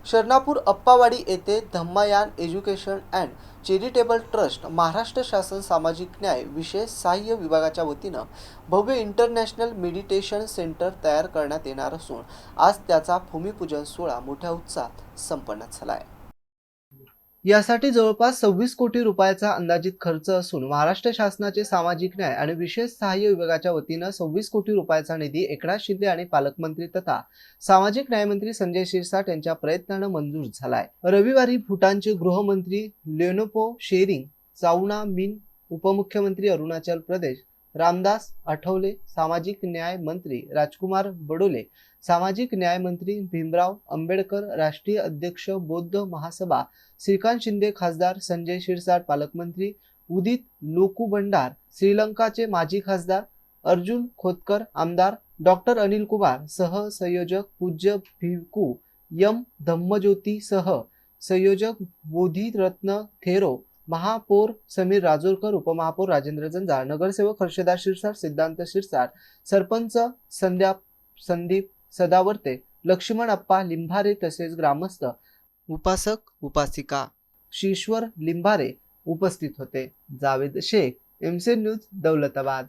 शरणापूर अप्पावाडी येथे Dhammayan education and charitable trust Maharashtra शासन सामाजिक न्याय विशेष सहाय्य विभागाच्या वतीनं भव्य इंटरनॅशनल मेडिटेशन सेंटर तयार करण्यात येणार असून आज त्याचा भूमिपूजन सोहळा मोठ्या उत्साहात संपन्न झाला आहे। यासाठी जवळपास 26 कोटी रुपयाचा अंदाजित खर्च असून महाराष्ट्र शासनाचे सामाजिक न्याय आणि विशेष सहाय्य विभागाच्या वतीनं 26 कोटी रुपयाचा निधी एकनाथ शिंदे आणि पालकमंत्री तथा सामाजिक न्यायमंत्री संजय शिरसाट यांच्या प्रयत्नानं मंजूर झालाय। रविवारी भूटानचे गृहमंत्री लेनोपो शेरिंग चाउनामिन, उपमुख्यमंत्री अरुणाचल प्रदेश रामदास आठवले, सामाजिक न्याय मंत्री राजकुमार बडोले, सामाजिक न्याय मंत्री भीमराव अंबेडकर, राष्ट्रीय अध्यक्ष बौद्ध महासभा श्रीकांत शिंदे, खासदार संजय शिरसाट, पालकमंत्री उदित लोकुबंडार, श्रीलंकाचे माजी खासदार अर्जुन खोतकर, आमदार डॉक्टर अनिल कुमार, सह संयोजक पूज्य भिक्खू यम धम्मज्योती, सह संयोजक बोधिरत्न थेरो, महापौर समीर राजोरकर, उपमहापौर राजेंद्र जंजाळ, नगरसेवक हर्षदा शिरसाट, सिद्धांत शिरसाट, सरपंच संदीप सदावर्ते, लक्ष्मण अप्पा लिंभारे तसेच ग्रामस्थ, उपासक उपासिका, शीश्वर लिंभारे उपस्थित होते। Javed Shaikh, MC news, Daulatabad.